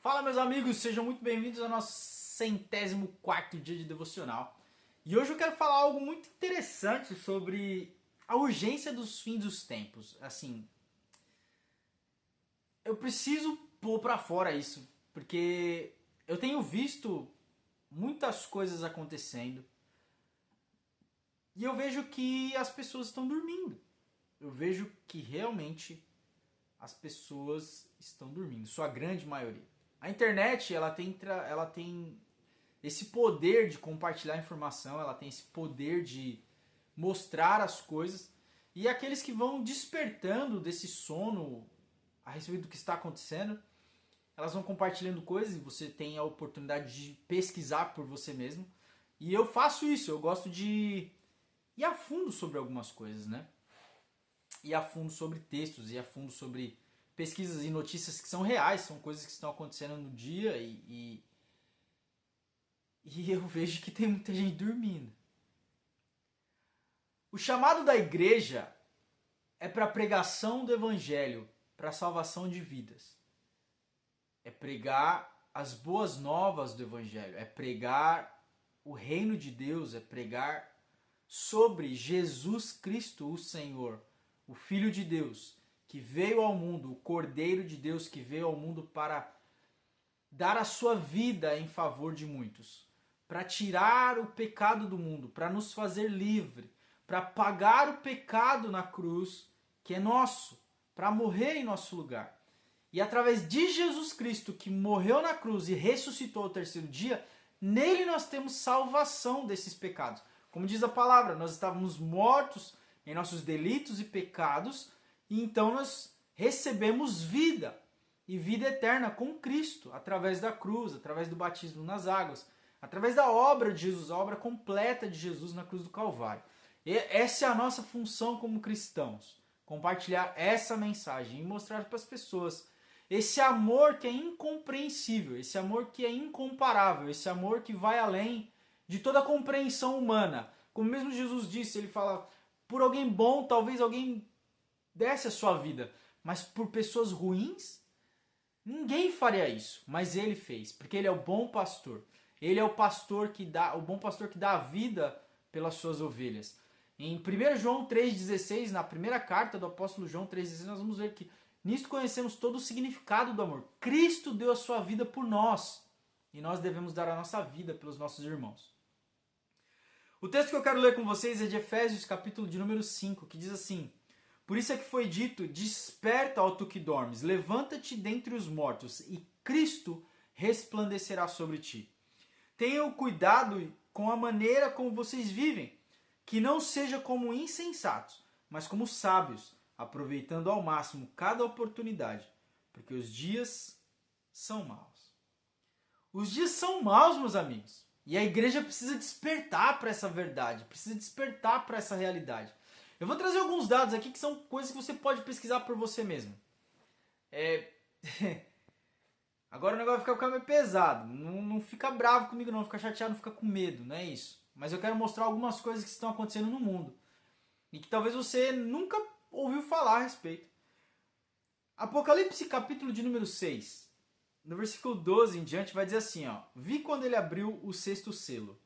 Fala, meus amigos, sejam muito bem-vindos ao nosso 104º dia de devocional. E hoje eu quero falar algo muito interessante sobre a urgência dos fins dos tempos. Assim, eu preciso pôr pra fora isso, porque eu tenho visto muitas coisas acontecendo e eu vejo que as pessoas estão dormindo. Eu vejo que realmente as pessoas estão dormindo, sua grande maioria. A internet, ela tem esse poder de compartilhar informação, ela tem esse poder de mostrar as coisas, e aqueles que vão despertando desse sono a respeito do que está acontecendo, elas vão compartilhando coisas e você tem a oportunidade de pesquisar por você mesmo. E eu faço isso, eu gosto de ir a fundo sobre algumas coisas, né? Ir a fundo sobre textos, ir a fundo sobre pesquisas e notícias que são reais, são coisas que estão acontecendo no dia e eu vejo que tem muita gente dormindo. O chamado da igreja é para a pregação do evangelho, para a salvação de vidas. É pregar as boas novas do evangelho, é pregar o reino de Deus, é pregar sobre Jesus Cristo, o Senhor, o Filho de Deus, que veio ao mundo, o Cordeiro de Deus que veio ao mundo para dar a sua vida em favor de muitos, para tirar o pecado do mundo, para nos fazer livre, para pagar o pecado na cruz, que é nosso, para morrer em nosso lugar. E através de Jesus Cristo, que morreu na cruz e ressuscitou ao terceiro dia, nele nós temos salvação desses pecados. Como diz a palavra, nós estávamos mortos em nossos delitos e pecados, e então nós recebemos vida, e vida eterna com Cristo, através da cruz, através do batismo nas águas, através da obra de Jesus, a obra completa de Jesus na cruz do Calvário. E essa é a nossa função como cristãos, compartilhar essa mensagem e mostrar para as pessoas esse amor que é incompreensível, esse amor que é incomparável, esse amor que vai além de toda a compreensão humana. Como mesmo Jesus disse, ele fala, por alguém bom, talvez alguém desse a sua vida, mas por pessoas ruins, ninguém faria isso, mas ele fez, porque ele é o bom pastor. Ele é o bom pastor que dá a vida pelas suas ovelhas. Em 1 João 3,16, na primeira carta do apóstolo João 3,16, nós vamos ver que nisto conhecemos todo o significado do amor. Cristo deu a sua vida por nós, e nós devemos dar a nossa vida pelos nossos irmãos. O texto que eu quero ler com vocês é de Efésios, capítulo de número 5, que diz assim: por isso é que foi dito, desperta, ó tu que dormes, levanta-te dentre os mortos, e Cristo resplandecerá sobre ti. Tenham cuidado com a maneira como vocês vivem, que não seja como insensatos, mas como sábios, aproveitando ao máximo cada oportunidade, porque os dias são maus. Os dias são maus, meus amigos, e a igreja precisa despertar para essa verdade, precisa despertar para essa realidade. Eu vou trazer alguns dados aqui que são coisas que você pode pesquisar por você mesmo. Agora o negócio vai ficar meio pesado. Não fica bravo comigo não, fica chateado, não fica com medo, não é isso. Mas eu quero mostrar algumas coisas que estão acontecendo no mundo. E que talvez você nunca ouviu falar a respeito. Apocalipse capítulo de número 6. No versículo 12 em diante vai dizer assim, ó: vi quando ele abriu o sexto selo,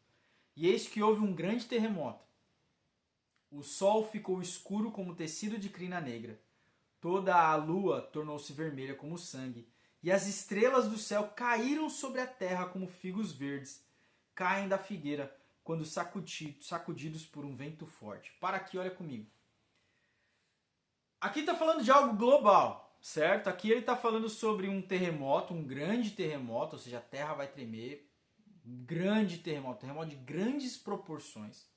e eis que houve um grande terremoto. O sol ficou escuro como tecido de crina negra. Toda a lua tornou-se vermelha como sangue. E as estrelas do céu caíram sobre a terra como figos verdes. Caem da figueira quando sacudidos por um vento forte. Para aqui, olha comigo. Aqui está falando de algo global, certo? Aqui ele está falando sobre um terremoto, um grande terremoto, ou seja, a terra vai tremer. Um grande terremoto de grandes proporções.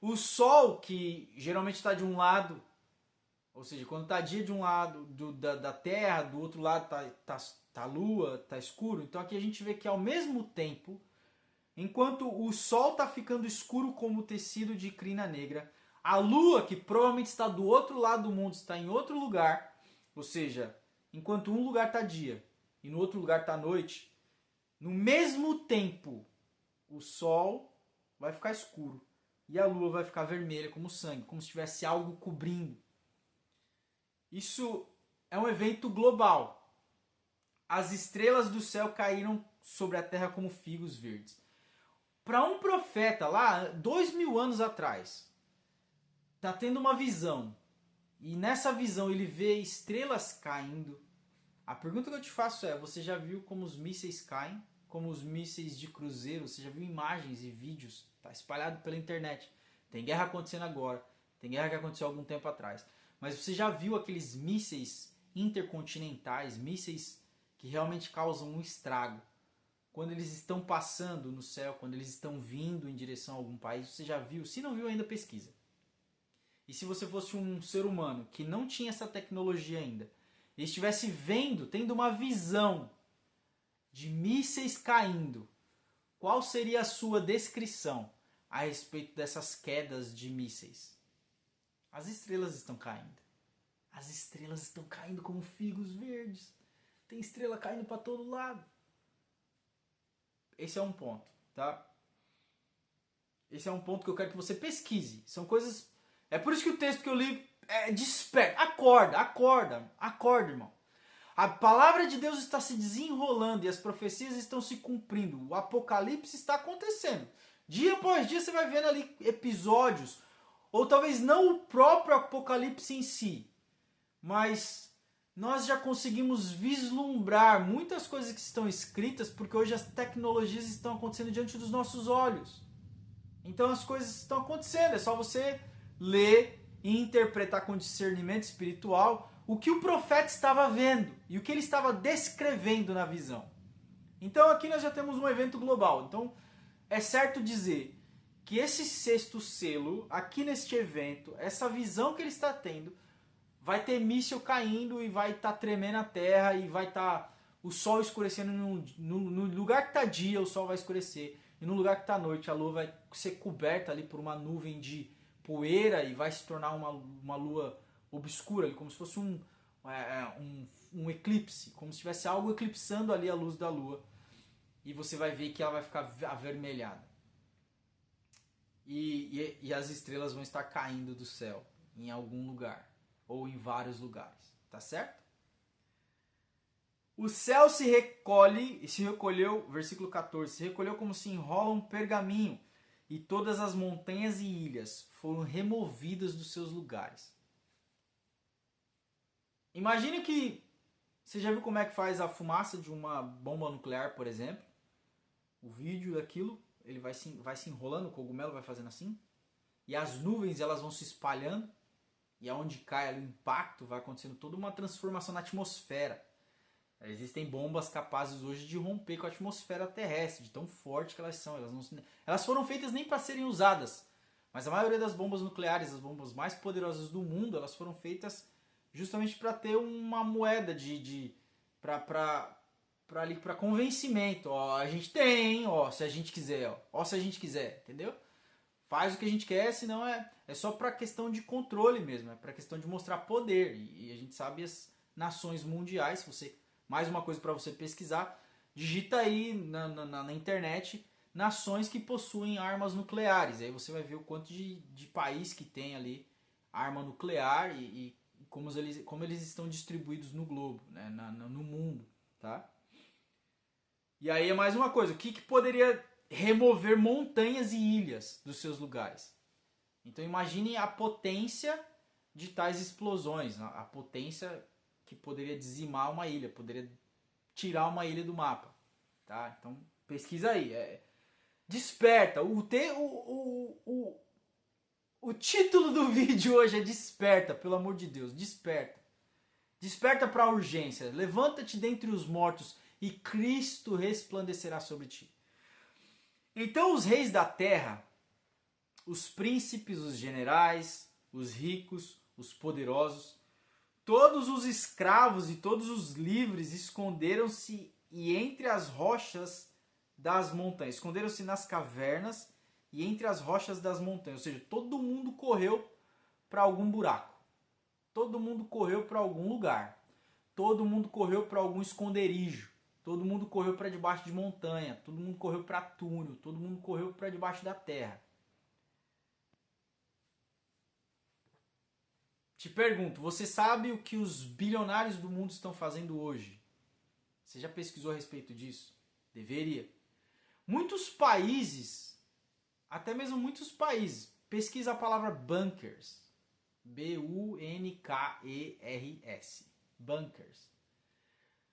O sol, que geralmente está de um lado, ou seja, quando está dia de um lado da Terra, do outro lado tá a Lua, está escuro. Então aqui a gente vê que ao mesmo tempo, enquanto o Sol está ficando escuro como tecido de crina negra, a Lua, que provavelmente está do outro lado do mundo, está em outro lugar, ou seja, enquanto um lugar está dia e no outro lugar está noite, no mesmo tempo o Sol vai ficar escuro. E a lua vai ficar vermelha como sangue, como se tivesse algo cobrindo. Isso é um evento global. as estrelas do céu caíram sobre a terra como figos verdes. Para um profeta lá, 2000 anos atrás, tá tendo uma visão. E nessa visão ele vê estrelas caindo. A pergunta que eu te faço é, você já viu como os mísseis caem? Como os mísseis de cruzeiro? Você já viu imagens e vídeos? Tá espalhado pela internet. Tem guerra acontecendo agora. Tem guerra que aconteceu há algum tempo atrás. Mas você já viu aqueles mísseis intercontinentais, mísseis que realmente causam um estrago? Quando eles estão passando no céu, quando eles estão vindo em direção a algum país, você já viu? Se não viu ainda, pesquisa. E se você fosse um ser humano que não tinha essa tecnologia ainda, e estivesse vendo, tendo uma visão de mísseis caindo, qual seria a sua descrição a respeito dessas quedas de mísseis? As estrelas estão caindo. As estrelas estão caindo como figos verdes. Tem estrela caindo para todo lado. Esse é um ponto, tá? Esse é um ponto que eu quero que você pesquise. São coisas... É por isso que o texto que eu li é desperta. Acorda, irmão. A palavra de Deus está se desenrolando e as profecias estão se cumprindo. O apocalipse está acontecendo. Dia após dia você vai vendo ali episódios, ou talvez não o próprio apocalipse em si, mas nós já conseguimos vislumbrar muitas coisas que estão escritas, porque hoje as tecnologias estão acontecendo diante dos nossos olhos. Então as coisas estão acontecendo, é só você ler e interpretar com discernimento espiritual o que o profeta estava vendo e o que ele estava descrevendo na visão. Então aqui nós já temos um evento global. Então é certo dizer que esse sexto selo, aqui neste evento, essa visão que ele está tendo, vai ter míssil caindo e vai estar tremendo a terra e vai estar o sol escurecendo no lugar que está dia, o sol vai escurecer. E no lugar que está noite, a lua vai ser coberta ali por uma nuvem de poeira e vai se tornar uma lua obscura, como se fosse um eclipse, como se tivesse algo eclipsando ali a luz da lua. E você vai ver que ela vai ficar avermelhada. E as estrelas vão estar caindo do céu em algum lugar, ou em vários lugares, tá certo? O céu se recolheu, versículo 14, se recolheu como se enrola um pergaminho, e todas as montanhas e ilhas foram removidas dos seus lugares. Imagine que, você já viu como é que faz a fumaça de uma bomba nuclear, por exemplo? O vídeo daquilo, ele vai se enrolando, o cogumelo vai fazendo assim, e as nuvens elas vão se espalhando, e aonde cai ali o impacto, vai acontecendo toda uma transformação na atmosfera. Existem bombas capazes hoje de romper com a atmosfera terrestre, de tão forte que elas são. Elas foram feitas nem para serem usadas, mas a maioria das bombas nucleares, as bombas mais poderosas do mundo, elas foram feitas justamente para ter uma moeda para convencimento. Ó, a gente tem, ó, se a gente quiser, ó, se a gente quiser, entendeu? Faz o que a gente quer, senão é só para questão de controle mesmo, é para questão de mostrar poder. E a gente sabe as nações mundiais, se você, mais uma coisa para você pesquisar, digita aí na internet nações que possuem armas nucleares. Aí você vai ver o quanto de país que tem ali arma nuclear e como eles estão distribuídos no globo, né, no mundo, tá? E aí é mais uma coisa, o que poderia remover montanhas e ilhas dos seus lugares? Então imagine a potência de tais explosões, a potência que poderia dizimar uma ilha, poderia tirar uma ilha do mapa, tá? Então pesquisa aí, desperta. O título do vídeo hoje é Desperta, pelo amor de Deus, desperta. Desperta para a urgência, levanta-te dentre os mortos e Cristo resplandecerá sobre ti. Então os reis da terra, os príncipes, os generais, os ricos, os poderosos, todos os escravos e todos os livres esconderam-se e entre as rochas das montanhas. Esconderam-se nas cavernas e entre as rochas das montanhas. Ou seja, todo mundo correu para algum buraco. Todo mundo correu para algum lugar. Todo mundo correu para algum esconderijo. Todo mundo correu para debaixo de montanha. Todo mundo correu para túnel. Todo mundo correu para debaixo da terra. Te pergunto, você sabe o que os bilionários do mundo estão fazendo hoje? Você já pesquisou a respeito disso? Deveria. Muitos países, até mesmo muitos países, pesquisa a palavra bunkers. B-U-N-K-E-R-S. Bunkers.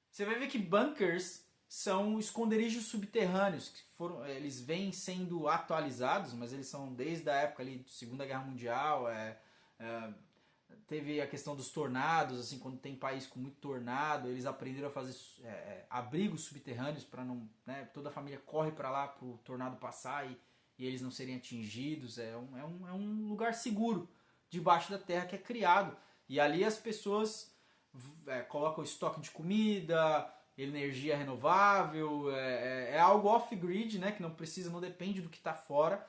Você vai ver que bunkers são esconderijos subterrâneos, que eles vêm sendo atualizados, mas eles são desde a época ali de Segunda Guerra Mundial. Teve a questão dos tornados, assim, quando tem país com muito tornado, eles aprenderam a fazer abrigos subterrâneos para não, né, toda a família corre para lá para o tornado passar e eles não serem atingidos. É um lugar seguro debaixo da terra que é criado. E ali as pessoas colocam estoque de comida, energia renovável, é algo off-grid, né, que não depende do que está fora,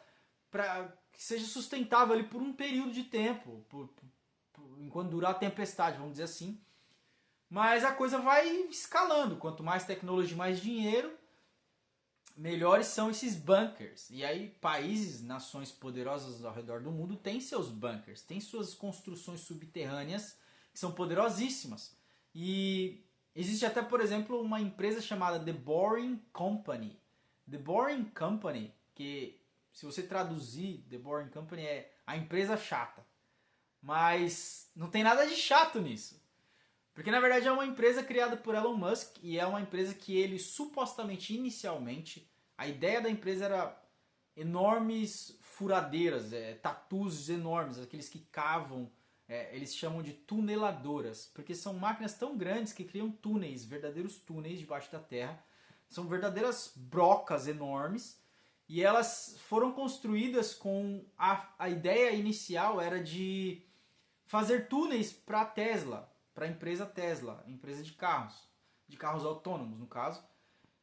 para que seja sustentável ali por um período de tempo, enquanto durar a tempestade, vamos dizer assim. Mas a coisa vai escalando. Quanto mais tecnologia, mais dinheiro, melhores são esses bunkers. E aí países, nações poderosas ao redor do mundo têm seus bunkers, têm suas construções subterrâneas que são poderosíssimas. E existe até, por exemplo, uma empresa chamada The Boring Company. The Boring Company, que se você traduzir, The Boring Company é a empresa chata. Mas não tem nada de chato nisso. Porque na verdade é uma empresa criada por Elon Musk e é uma empresa que ele supostamente, inicialmente, a ideia da empresa era enormes furadeiras, tatus enormes, aqueles que cavam, eles chamam de tuneladoras, porque são máquinas tão grandes que criam túneis, verdadeiros túneis debaixo da terra. São verdadeiras brocas enormes e elas foram construídas com a ideia inicial era de fazer túneis para a Tesla, para a empresa Tesla, empresa de carros autônomos no caso.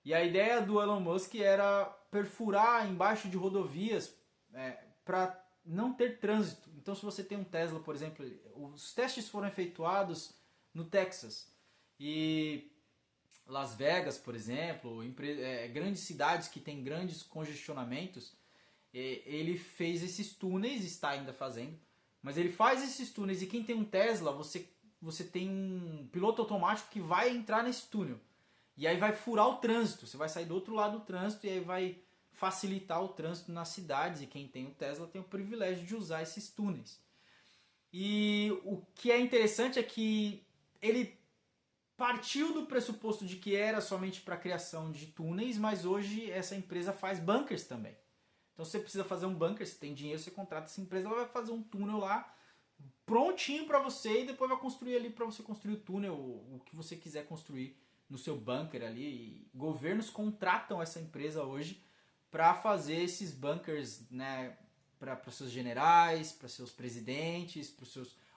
E a ideia do Elon Musk era perfurar embaixo de rodovias para não ter trânsito. Então se você tem um Tesla, por exemplo, os testes foram efetuados no Texas e Las Vegas, por exemplo, grandes cidades que têm grandes congestionamentos, ele fez esses túneis, está ainda fazendo, mas ele faz esses túneis e quem tem um Tesla, você tem um piloto automático que vai entrar nesse túnel. E aí vai furar o trânsito, você vai sair do outro lado do trânsito e aí vai facilitar o trânsito nas cidades. E quem tem o Tesla tem o privilégio de usar esses túneis. E o que é interessante é que ele partiu do pressuposto de que era somente para a criação de túneis, mas hoje essa empresa faz bunkers também. Então se você precisa fazer um bunker, se tem dinheiro, você contrata essa empresa, ela vai fazer um túnel lá prontinho para você e depois vai construir ali para você construir o túnel, o que você quiser construir no seu bunker ali. E governos contratam essa empresa hoje para fazer esses bunkers, né, para seus generais, para seus presidentes, para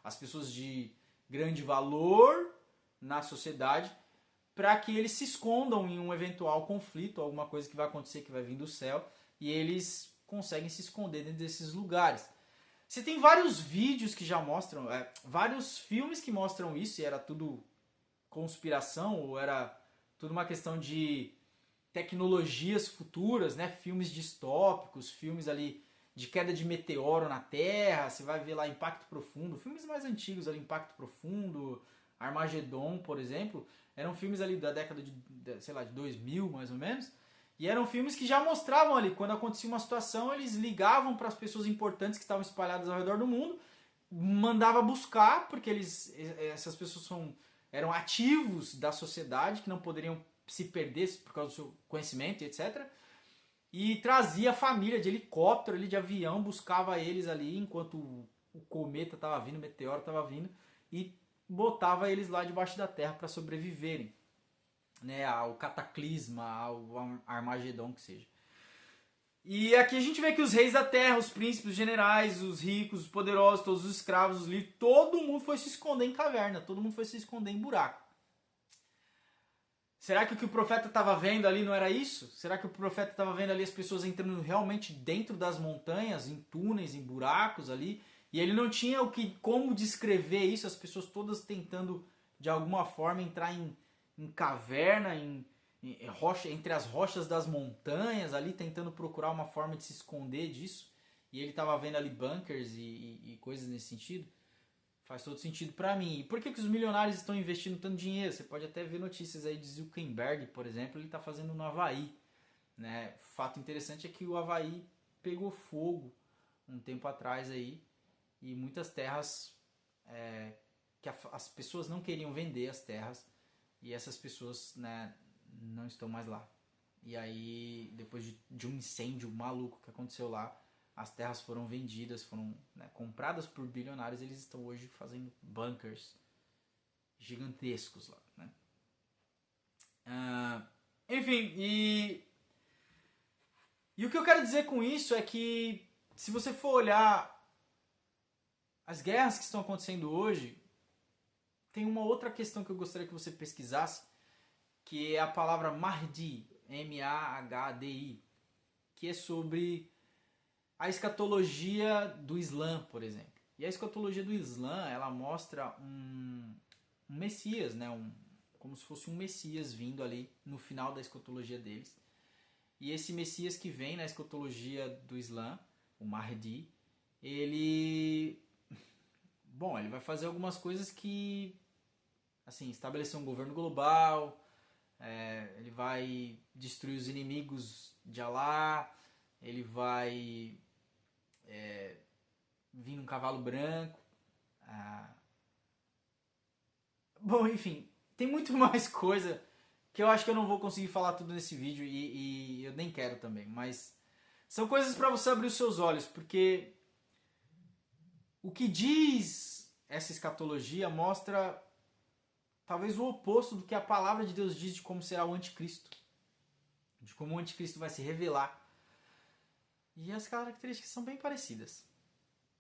as pessoas de grande valor na sociedade, para que eles se escondam em um eventual conflito, alguma coisa que vai acontecer que vai vir do céu, e eles conseguem se esconder dentro desses lugares. Você tem vários vídeos que já mostram, vários filmes que mostram isso, e era tudo conspiração, ou era tudo uma questão de tecnologias futuras, né? Filmes distópicos, filmes ali de queda de meteoro na Terra, você vai ver lá Impacto Profundo, filmes mais antigos ali, Impacto Profundo, Armagedon, por exemplo, eram filmes ali da década de 2000, mais ou menos, e eram filmes que já mostravam ali, quando acontecia uma situação, eles ligavam para as pessoas importantes que estavam espalhadas ao redor do mundo, mandava buscar, porque essas pessoas eram ativos da sociedade, que não poderiam se perder por causa do seu conhecimento, etc. E trazia a família de helicóptero, ali, de avião, buscava eles ali enquanto o cometa estava vindo, o meteoro estava vindo, e botava eles lá debaixo da terra para sobreviverem, né, ao cataclisma, ao Armagedon que seja. E aqui a gente vê que os reis da terra, os príncipes, os generais, os ricos, os poderosos, todos os escravos, os livres, todo mundo foi se esconder em caverna, todo mundo foi se esconder em buraco. Será que o que o profeta estava vendo ali não era isso? Será que o profeta estava vendo ali as pessoas entrando realmente dentro das montanhas, em túneis, em buracos ali? E ele não tinha como descrever isso, as pessoas todas tentando de alguma forma entrar em caverna, em rocha, entre as rochas das montanhas ali, tentando procurar uma forma de se esconder disso. E ele estava vendo ali bunkers e coisas nesse sentido. Faz todo sentido para mim. E por que os milionários estão investindo tanto dinheiro? Você pode até ver notícias aí de Zuckerberg, por exemplo, ele está fazendo no Havaí. Né? Fato interessante é que o Havaí pegou fogo um tempo atrás aí e muitas terras que as pessoas não queriam vender as terras e essas pessoas, né, não estão mais lá. E aí, depois de um incêndio maluco que aconteceu lá, as terras foram vendidas, foram, né, compradas por bilionários. Eles estão hoje fazendo bunkers gigantescos lá. Né? Enfim, e o que eu quero dizer com isso é que, se você for olhar as guerras que estão acontecendo hoje, tem uma outra questão que eu gostaria que você pesquisasse, que é a palavra Mahdi, M-A-H-D-I, que é sobre a escatologia do Islã, por exemplo. E a escatologia do Islã, ela mostra um Messias, né? Como se fosse um Messias vindo ali no final da escatologia deles. E esse Messias que vem na escatologia do Islã, o Mahdi, ele vai fazer algumas coisas que, assim, estabelecer um governo global, ele vai destruir os inimigos de Alá, ele vai vir num cavalo branco. Bom, enfim, tem muito mais coisa que eu acho que eu não vou conseguir falar tudo nesse vídeo e eu nem quero também, mas são coisas para você abrir os seus olhos, porque o que diz essa escatologia mostra talvez o oposto do que a palavra de Deus diz de como será o anticristo, de como o anticristo vai se revelar. E as características são bem parecidas,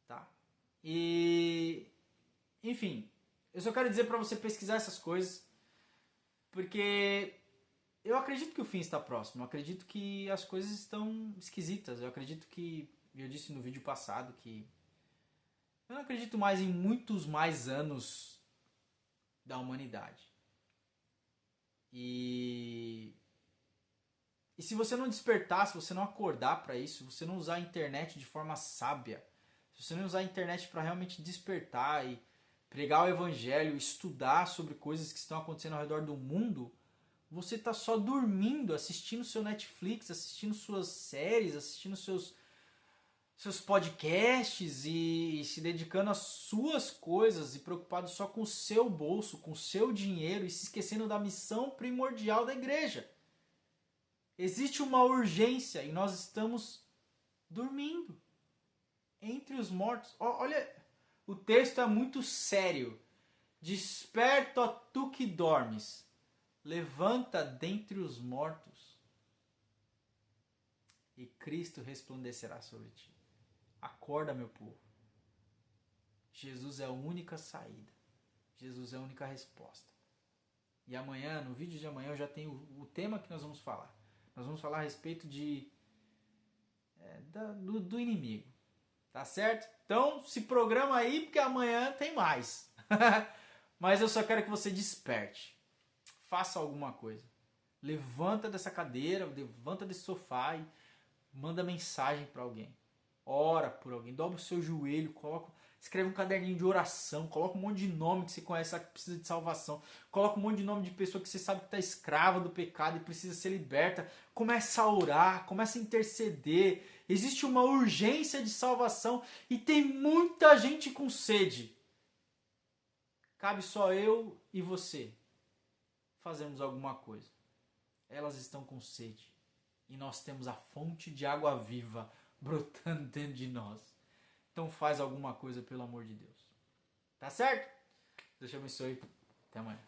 tá? E, enfim, eu só quero dizer para você pesquisar essas coisas, porque eu acredito que o fim está próximo, eu acredito que as coisas estão esquisitas, eu acredito que, eu disse no vídeo passado, que eu não acredito mais em muitos mais anos da humanidade. E se você não despertar, se você não acordar para isso, se você não usar a internet de forma sábia, se você não usar a internet para realmente despertar e pregar o evangelho, estudar sobre coisas que estão acontecendo ao redor do mundo, você está só dormindo, assistindo seu Netflix, assistindo suas séries, assistindo seus podcasts e se dedicando às suas coisas e preocupado só com o seu bolso, com o seu dinheiro e se esquecendo da missão primordial da igreja. Existe uma urgência e nós estamos dormindo entre os mortos. Olha, o texto é muito sério. Desperta, ó tu que dormes, levanta dentre os mortos e Cristo resplandecerá sobre ti. Acorda, meu povo. Jesus é a única saída. Jesus é a única resposta. E amanhã, no vídeo de amanhã, eu já tenho o tema que nós vamos falar. Nós vamos falar a respeito do inimigo. Tá certo? Então, se programa aí, porque amanhã tem mais. Mas eu só quero que você desperte. Faça alguma coisa. Levanta dessa cadeira, levanta desse sofá e manda mensagem para alguém. Ora por alguém, dobra o seu joelho, escreve um caderninho de oração, coloca um monte de nome que você conhece que precisa de salvação, coloca um monte de nome de pessoa que você sabe que está escrava do pecado e precisa ser liberta. Começa a orar, começa a interceder. Existe uma urgência de salvação e tem muita gente com sede. Cabe só eu e você fazermos alguma coisa. Elas estão com sede e nós temos a fonte de água viva brotando dentro de nós. Então faz alguma coisa, pelo amor de Deus. Tá certo? Deus te abençoe. Até amanhã.